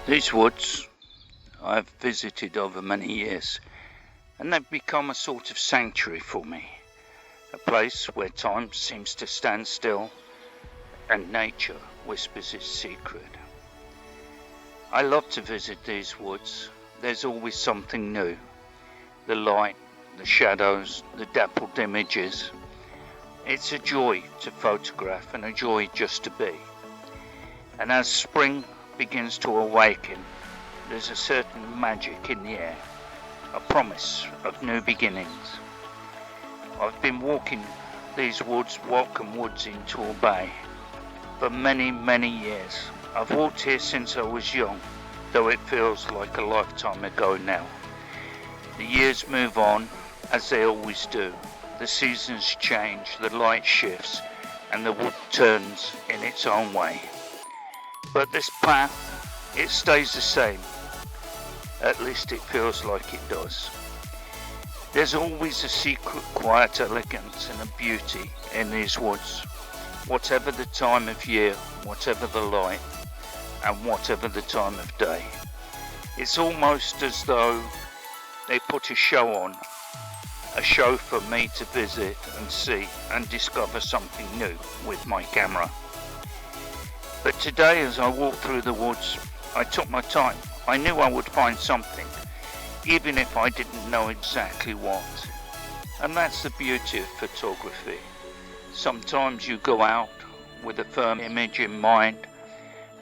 These woods I've visited over many years, and they've become a sort of sanctuary for me, a place where time seems to stand still and nature whispers its secret. I love to visit these woods. There's always something new. The light, the shadows, the dappled images. It's a joy to photograph and a joy just to be. And as spring begins to awaken, there's a certain magic in the air, a promise of new beginnings. I've been walking these woods, Watcombe woods in Torquay, for many, many years. I've walked here since I was young, though it feels like a lifetime ago now. The years move on, as they always do. The seasons change, the light shifts, and the wood turns in its own way. But this path, it stays the same. At least it feels like it does. There's always a secret, quiet elegance and a beauty in these woods. Whatever the time of year, whatever the light, and whatever the time of day. It's almost as though they put a show on. A show for me to visit and see and discover something new with my camera. But today, as I walked through the woods, I took my time. I knew I would find something, even if I didn't know exactly what. And that's the beauty of photography. Sometimes you go out with a firm image in mind,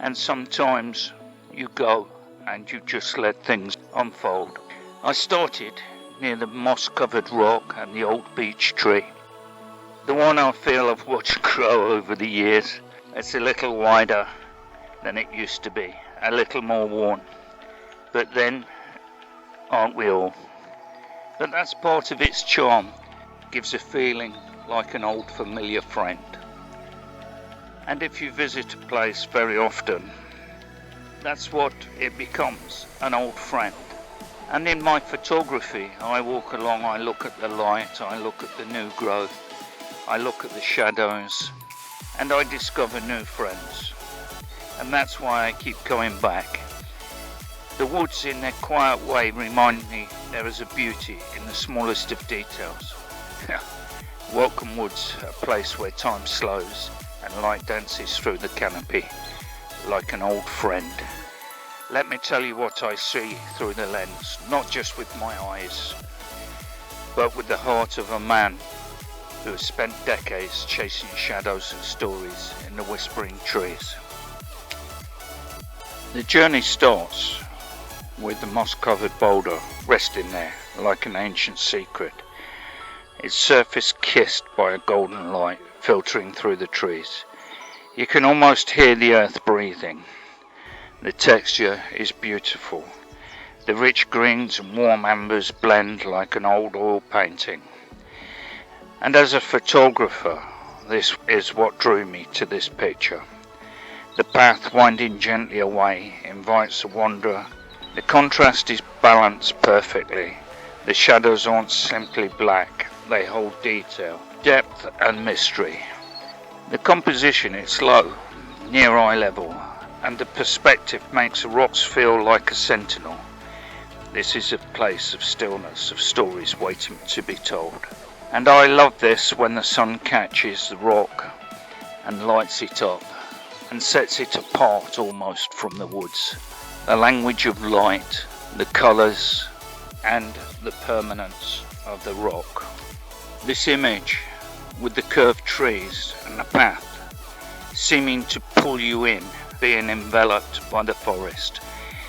and sometimes you go and you just let things unfold. I started near the moss-covered rock and the old beech tree. The one I feel I've watched grow over the years. It's a little wider than it used to be, a little more worn. But then, aren't we all? But that's part of its charm. It gives a feeling like an old familiar friend. And if you visit a place very often, that's what it becomes, an old friend. And in my photography, I walk along, I look at the light, I look at the new growth, I look at the shadows, and I discover new friends. And that's why I keep going back. The woods in their quiet way remind me there is a beauty in the smallest of details. Watcombe Woods, a place where time slows and light dances through the canopy like an old friend. Let me tell you what I see through the lens, not just with my eyes, but with the heart of a man who has spent decades chasing shadows and stories in the whispering trees. The journey starts with the moss-covered boulder resting there like an ancient secret, its surface kissed by a golden light filtering through the trees. You can almost hear the earth breathing. The texture is beautiful. The rich greens and warm ambers blend like an old oil painting. And as a photographer, this is what drew me to this picture. The path winding gently away invites a wanderer. The contrast is balanced perfectly. The shadows aren't simply black, they hold detail, depth and mystery. The composition is low, near eye level, and the perspective makes the rocks feel like a sentinel. This is a place of stillness, of stories waiting to be told. And I love this when the sun catches the rock and lights it up and sets it apart almost from the woods. The language of light, the colours and the permanence of the rock. This image with the curved trees and the path seeming to pull you in, being enveloped by the forest,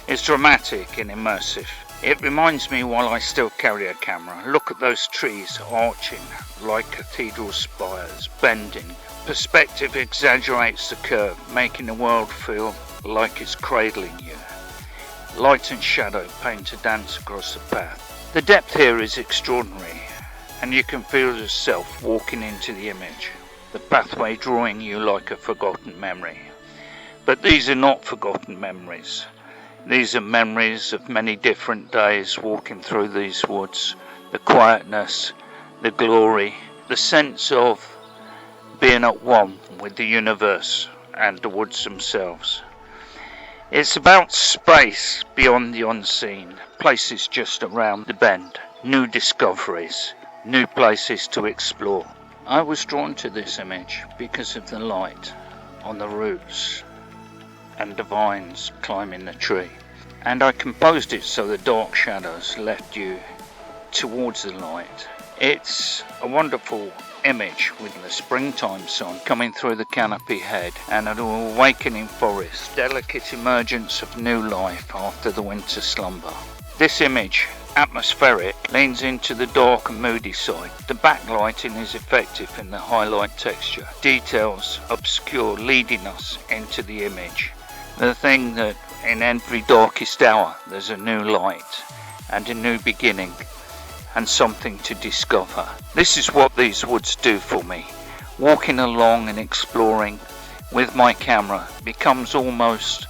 is dramatic and immersive. It reminds me while I still carry a camera, look at those trees arching like cathedral spires, bending. Perspective exaggerates the curve, making the world feel like it's cradling you. Light and shadow paint a dance across the path. The depth here is extraordinary, and you can feel yourself walking into the image, the pathway drawing you like a forgotten memory. But these are not forgotten memories. These are memories of many different days walking through these woods, the quietness, the glory, the sense of being at one with the universe and the woods themselves. It's about space beyond the unseen, places just around the bend, new discoveries, new places to explore. I was drawn to this image because of the light on the roots and the vines climbing the tree. And I composed it so the dark shadows left you towards the light. It's a wonderful image with the springtime sun coming through the canopy head and an awakening forest, delicate emergence of new life after the winter slumber. This image, atmospheric, leans into the dark and moody side. The backlighting is effective in the highlight texture. Details obscure, leading us into the image. The thing that in every darkest hour there's a new light and a new beginning and something to discover. This is what these woods do for me. Walking along and exploring with my camera becomes almost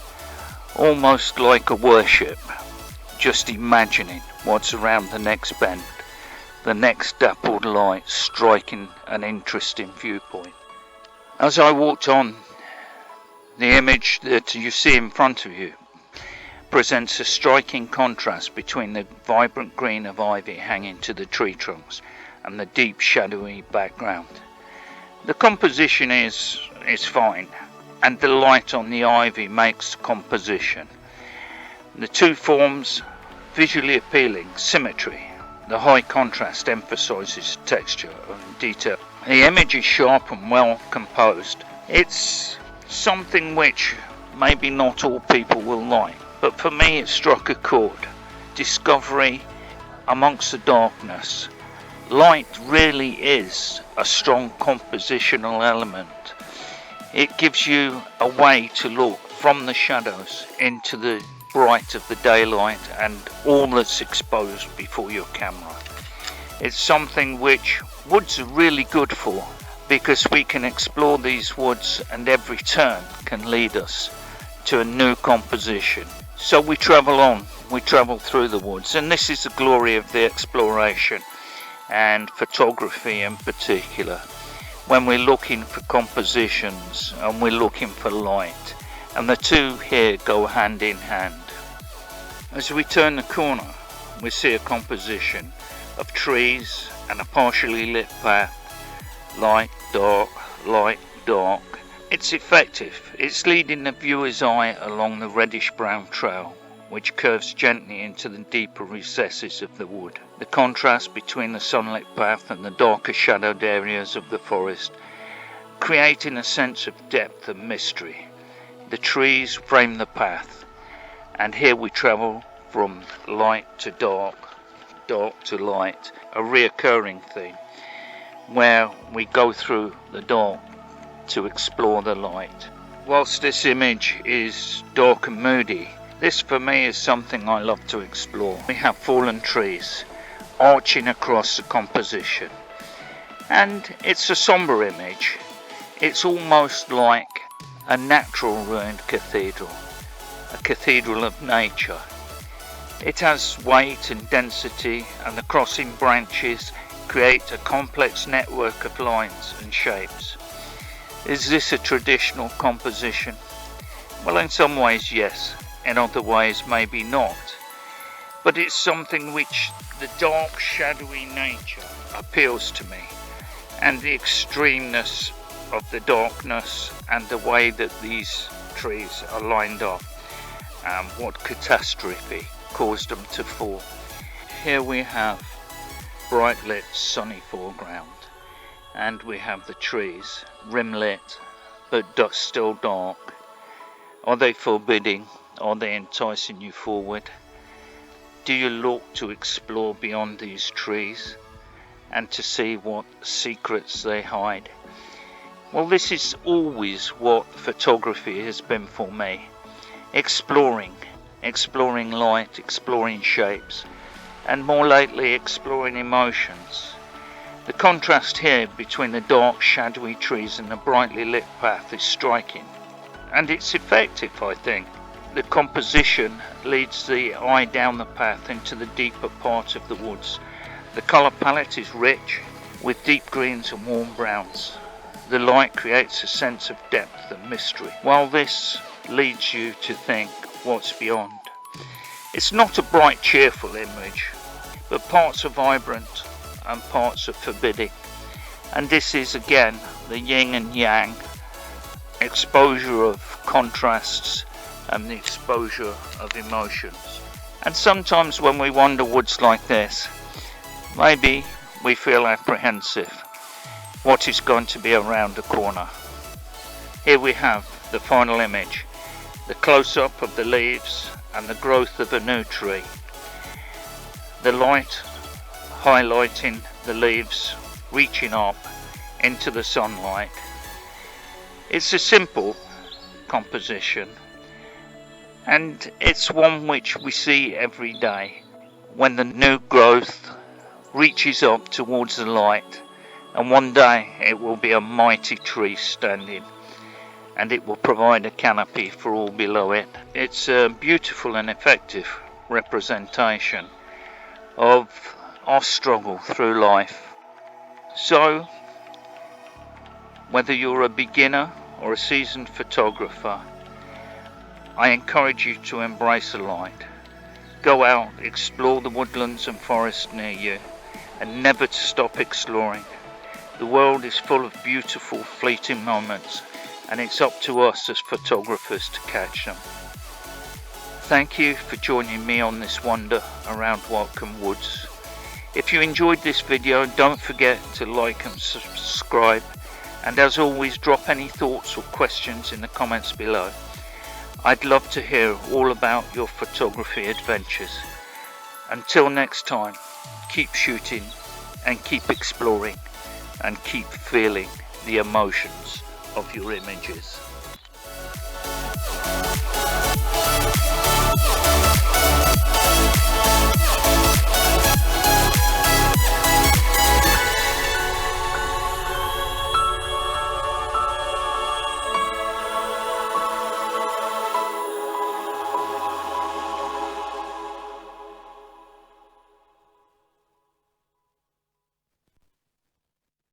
like a worship. Just imagining what's around the next bend, the next dappled light striking an interesting viewpoint. As I walked on, the image that you see in front of you presents a striking contrast between the vibrant green of ivy hanging to the tree trunks and the deep shadowy background. The composition is fine, and the light on the ivy makes the composition. The two forms visually appealing, symmetry. The high contrast emphasizes texture and detail. The image is sharp and well composed. It's something which maybe not all people will like, but for me it struck a chord. Discovery amongst the darkness. Light really is a strong compositional element. It gives you a way to look from the shadows into the bright of the daylight and all that's exposed before your camera. It's something which woods are really good for, because we can explore these woods and every turn can lead us to a new composition. So we travel on, we travel through the woods, and this is the glory of the exploration and photography in particular, when we're looking for compositions and we're looking for light, and the two here go hand in hand. As we turn the corner, we see a composition of trees and a partially lit path, light, dark, light, dark. It's effective. It's leading the viewer's eye along the reddish-brown trail, which curves gently into the deeper recesses of the wood. The contrast between the sunlit path and the darker shadowed areas of the forest, creating a sense of depth and mystery. The trees frame the path, and here we travel from light to dark, dark to light, a reoccurring theme, where we go through the dark to explore the light. Whilst this image is dark and moody, this for me is something I love to explore. We have fallen trees arching across the composition, and it's a sombre image. It's almost like a natural ruined cathedral, a cathedral of nature. It has weight and density, and the crossing branches create a complex network of lines and shapes. Is this a traditional composition? Well, in some ways yes, in other ways maybe not. But it's something which the dark, shadowy nature appeals to me, and the extremeness of the darkness and the way that these trees are lined up, what catastrophe caused them to fall. Here we have bright lit sunny foreground, and we have the trees rim lit but still dark. Are they forbidding? Are they enticing you forward? Do you look to explore beyond these trees and to see what secrets they hide? Well, this is always what photography has been for me. Exploring light, exploring shapes, and more lately exploring emotions. The contrast here between the dark, shadowy trees and the brightly lit path is striking, and it's effective, I think. The composition leads the eye down the path into the deeper part of the woods. The colour palette is rich, with deep greens and warm browns. The light creates a sense of depth and mystery, while this leads you to think, what's beyond. It's not a bright, cheerful image, but parts are vibrant and parts are forbidding. And this is again the yin and yang, exposure of contrasts and the exposure of emotions. And sometimes when we wander woods like this, maybe we feel apprehensive. What is going to be around the corner? Here we have the final image, the close-up of the leaves and the growth of a new tree. The light highlighting the leaves, reaching up into the sunlight. It's a simple composition, and it's one which we see every day when the new growth reaches up towards the light, and one day it will be a mighty tree standing, and it will provide a canopy for all below it. It's a beautiful and effective representation of our struggle through life. So, whether you're a beginner or a seasoned photographer, I encourage you to embrace the light. Go out, explore the woodlands and forests near you, and never to stop exploring. The world is full of beautiful, fleeting moments, and it's up to us as photographers to catch them. Thank you for joining me on this wander around Watcombe Woods. If you enjoyed this video, don't forget to like and subscribe, and as always, drop any thoughts or questions in the comments below. I'd love to hear all about your photography adventures. Until next time, keep shooting and keep exploring and keep feeling the emotions of your images.